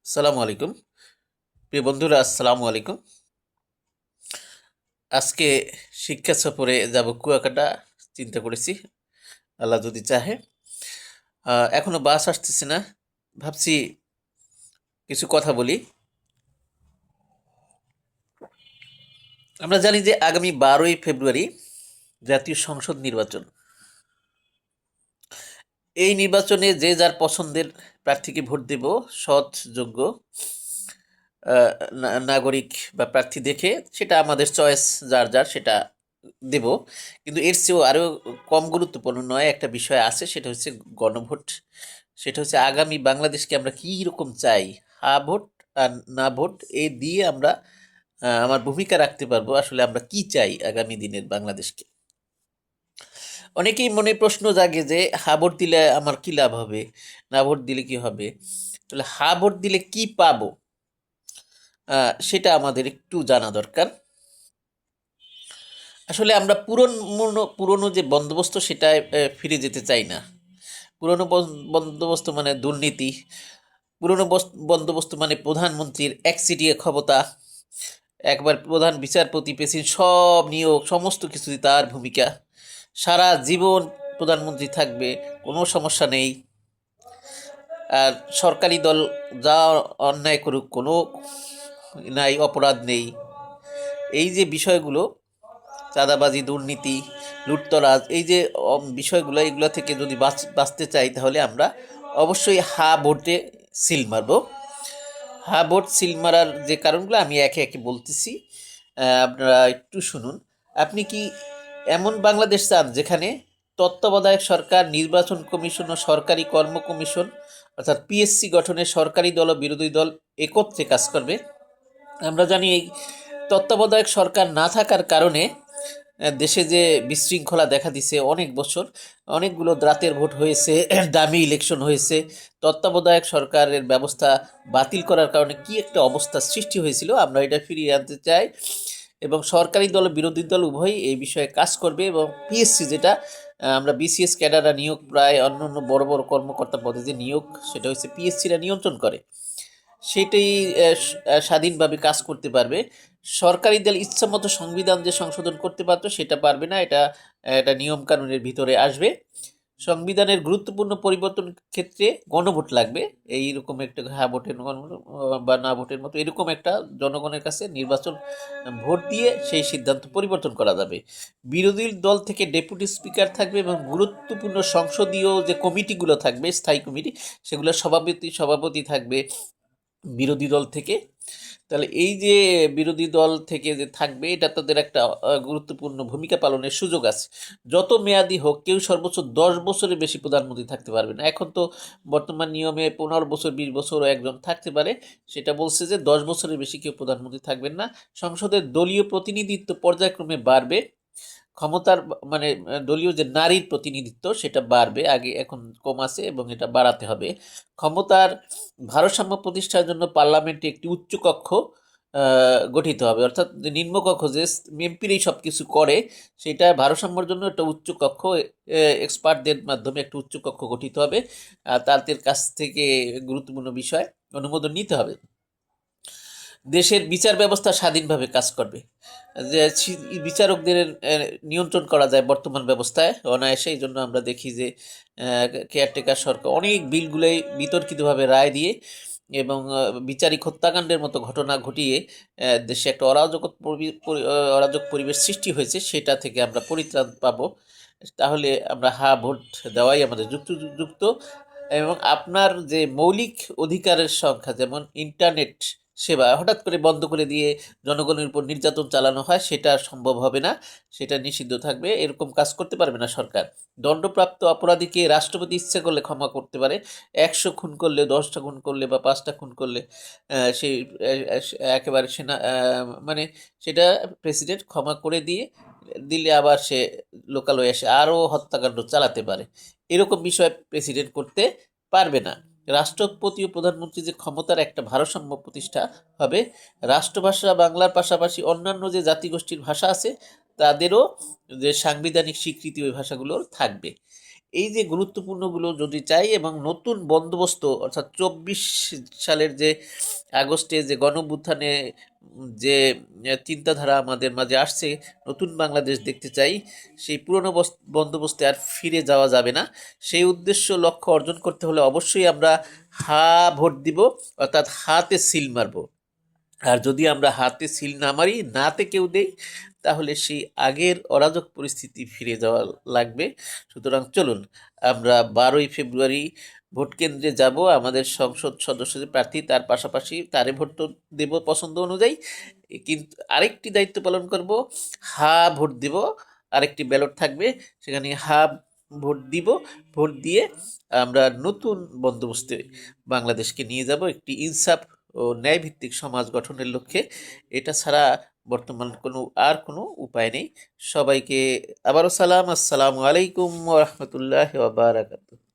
আসসালামু আলাইকুম। প্রিয় বন্ধুরা, আসসালামু আলাইকুম। আজকে শিক্ষা সফরে যাব কুয়াকাটা, চিন্তা করেছি, আল্লাহ যদি চাহে। এখনো বাস আসতেছে না, ভাবছি কিছু কথা বলি। আমরা জানি যে আগামী 12ই ফেব্রুয়ারি জাতীয় সংসদ নির্বাচন। এই নির্বাচনে যে যার পছন্দের প্রার্থীকে ভোট দেব, সৎ যোগ্য নাগরিক বা প্রার্থী দেখে, সেটা আমাদের চয়েস, যার যার সেটা দেব। কিন্তু এর চেয়েও আরও কম গুরুত্বপূর্ণ নয় একটা বিষয় আছে, সেটা হচ্ছে গণভোট। সেটা হচ্ছে আগামী বাংলাদেশকে আমরা কী রকম চাই। হা ভোট আর না ভোট এই দিয়ে আমরা আমার ভূমিকা রাখতে পারবো আসলে আমরা কি চাই আগামী দিনের বাংলাদেশকে। অনেকেই মনে প্রশ্ন জাগে যে হা ভোট দিলে আমার কি লাভ হবে, না ভোট দিলে কি হবে। তাহলে হা ভোট দিলে কি পাবো, সেটা আমাদের একটু জানা দরকার। আসলে আমরা পুরনো যে বন্দোবস্ত সেটায় ফিরে যেতে চাই না। পুরনো বন্দোবস্ত মানে দুর্নীতি, পুরনো বন্দোবস্ত মানে প্রধানমন্ত্রীর একচেটিয়া ক্ষমতা, একবার প্রধান বিচারপতি, প্রেসিডেন্ট, সব নিয়োগ, সমস্ত কিছুই তার ভূমিকা, সারা জীবন প্রধানমন্ত্রী থাকবে, কোনো সমস্যা নেই। আর সরকারি দল যা অন্যায় করুক কোনো নাই, অপরাধ নেই। এই যে বিষয়গুলো, চাঁদাবাজি, দুর্নীতি, লুটতরাজ, এই যে বিষয়গুলো, এগুলো থেকে যদি বাঁচতে চাই তাহলে আমরা অবশ্যই হা ভোটে সিল মারব। হা ভোট সিল মারার যে কারণগুলো আমি একে একে বলতেছি, আপনারা একটু শুনুন। আপনি কি এমন বাংলাদেশ চান যেখানে তত্ত্বাবধায়ক সরকার, নির্বাচন কমিশন ও সরকারি কর্ম কমিশন অর্থাৎ পিএসসি গঠনে সরকারি দল ও বিরোধী দল একত্রে কাজ করবে? আমরা জানি এই তত্ত্বাবধায়ক সরকার না থাকার কারণে দেশে যে বিশৃঙ্খলা দেখা দিছে, অনেক বছর অনেকগুলো রাতের ভোট হয়েছে, দামি ইলেকশন হয়েছে। তত্ত্বাবধায়ক সরকারের ব্যবস্থা বাতিল করার কারণে কি একটা অবস্থা সৃষ্টি হয়েছিল, আমরা এটা ফিরিয়ে আনতে চাই। এবং সরকারি দল বিরোধী দল উভয়ই এই বিষয়ে কাজ করবে। এবং পিএসসি যেটা আমরা বিসিএস ক্যাডাররা নিয়োগ, প্রায় অন্য অন্য বড় বড় কর্মকর্তা পদে যে নিয়োগ, সেটা হচ্ছে পিএসসিরা নিয়ন্ত্রণ করে, সেটাই স্বাধীনভাবে কাজ করতে পারবে। সরকারি দল ইচ্ছামতো সংবিধান যে সংশোধন করতে পারতো সেটা পারবে না, এটা এটা নিয়মকানুনের ভিতরে আসবে। সংবিধানের গুরুত্বপূর্ণ পরিবর্তন ক্ষেত্রে গণভোট লাগবে, এইরকম একটা হ্যাঁ ভোটের বা না ভোটের মতো এরকম একটা জনগণের কাছে নির্বাচন ভোট দিয়ে সেই সিদ্ধান্ত পরিবর্তন করা যাবে। বিরোধী দল থেকে ডেপুটি স্পিকার থাকবে এবং গুরুত্বপূর্ণ সংসদীয় যে কমিটিগুলো থাকবে, স্থায়ী কমিটি, সেগুলোর সভাপতি থাকবে বিরোধী দল থেকে। তাহলে এই যে বিরোধী দল থেকে যে থাকবে, এটা তাদের একটা গুরুত্বপূর্ণ ভূমিকা পালনের সুযোগ আছে। যত মেয়াদি হোক, কেউ সর্বোচ্চ 10 বছরের বেশি প্রধানমন্ত্রী থাকতে পারবে না। এখন তো বর্তমান নিয়মে 15 বছর, 20 বছরও একজন থাকতে পারে, সেটা বলছে যে 10 বছরের বেশি কেউ প্রধানমন্ত্রী থাকবেন না। সংসদের দলীয় প্রতিনিধিত্ব পর্যায়ক্রমে বাড়বে। ক্ষমতার মানে দলীয় যে নারীর প্রতিনিধিত্ব সেটা বাড়বে, আগে এখন কম আছে এবং এটা বাড়াতে হবে। ক্ষমতার ভারসাম্য প্রতিষ্ঠার জন্য পার্লামেন্টে একটি উচ্চকক্ষ গঠিত হবে, অর্থাৎ যে নিম্নকক্ষ যে এমপিরাই সব কিছু করে, সেটা ভারসাম্যের জন্য একটা উচ্চকক্ষ, এক্সপার্টদের মাধ্যমে একটা উচ্চকক্ষ গঠিত হবে। তাদের কাছ থেকে গুরুত্বপূর্ণ বিষয় অনুমোদন নিতে হবে। দেশের বিচার ব্যবস্থা স্বাধীনভাবে কাজ করবে, যে বিচারকদের নিয়ন্ত্রণ করা যায় বর্তমান ব্যবস্থায় অনায়াসে। এই জন্য আমরা দেখি যে কেয়ারটেকার সরকার অনেক বিলগুলোই বিতর্কিতভাবে রায় দিয়ে এবং বিচারিক হত্যাকাণ্ডের মতো ঘটনা ঘটিয়ে দেশে একটা অরাজক পরিবেশ সৃষ্টি হয়েছে, সেটা থেকে আমরা পরিত্রাণ পাবো। তাহলে আমরা হা ভোট দেওয়াই আমাদের যুক্ত। এবং আপনার যে মৌলিক অধিকারের সংখ্যা, যেমন ইন্টারনেট সেবা হঠাৎ করে বন্ধ করে দিয়ে জনগণের উপর নির্যাতন চালানো হয়, সেটা সম্ভব হবে না, সেটা নিষিদ্ধ থাকবে। এরকম কাজ করতে পারবে না সরকার। দণ্ডপ্রাপ্ত অপরাধীকে রাষ্ট্রপতি ইচ্ছে করলে ক্ষমা করতে পারে। 100 খুন করলে, 10টা খুন করলে বা 5টা খুন করলে সেই একেবারে সেনা মানে সেটা প্রেসিডেন্ট ক্ষমা করে দিলে আবার সে লোকালয়ে এসে আরও হত্যাকাণ্ড চালাতে পারে। এরকম বিষয় প্রেসিডেন্ট করতে পারবে না। রাষ্ট্রপতি ও প্রধানমন্ত্রী যে ক্ষমতার একটা ভারসাম্য প্রতিষ্ঠা হবে। রাষ্ট্রভাষা বাংলার পাশাপাশি অন্যান্য যে জাতিগোষ্ঠীর ভাষা আছে তাদেরও যে সাংবিধানিক স্বীকৃতি ওই ভাষাগুলোর থাকবে। এই যে গুরুত্বপূর্ণগুলো যদি চাই এবং নতুন বন্দোবস্ত অর্থাৎ 24 সালের যে আগস্টে যে গণঅভ্যুত্থানে যে চিন্তাধারা আমাদের মাঝে আসছে, নতুন বাংলাদেশ দেখতে চাই, সেই পুরনো বন্দোবস্তে আর ফিরে যাওয়া যাবে না। সেই উদ্দেশ্য লক্ষ্য অর্জন করতে হলে অবশ্যই আমরা হা ভোট দিব, অর্থাৎ হাতে সিল মারব। আর যদি আমরা হাতে সিল না মারি, নাতে কেউ দেই, তাহলে সেই আগের অরাজক পরিস্থিতি ফিরে যাওয়া লাগবে। সুতরাং চলুন আমরা 12ই ফেব্রুয়ারি ভোট কেন্দ্রে যাব, আমাদের সংসদ সদস্যদের প্রার্থী, তার পাশাপাশি তারে ভোট তো দেব পছন্দ অনুযায়ী, কিন্তু আরেকটি দায়িত্ব পালন করব, হা ভোট দেব। আরেকটি ব্যালট থাকবে, সেখানে হা ভোট দিব। ভোট দিয়ে আমরা নতুন বন্দোবস্তে বাংলাদেশকে নিয়ে যাব একটি ইনসাফ ও ন্যায়ভিত্তিক সমাজ গঠনের লক্ষ্যে। এটা ছাড়া বর্তমান কোনো উপায় নেই। সবাইকে আবারও সালাম, আসসালামু আলাইকুম ওয়া রাহমাতুল্লাহি ওয়া বারাকাতুহু।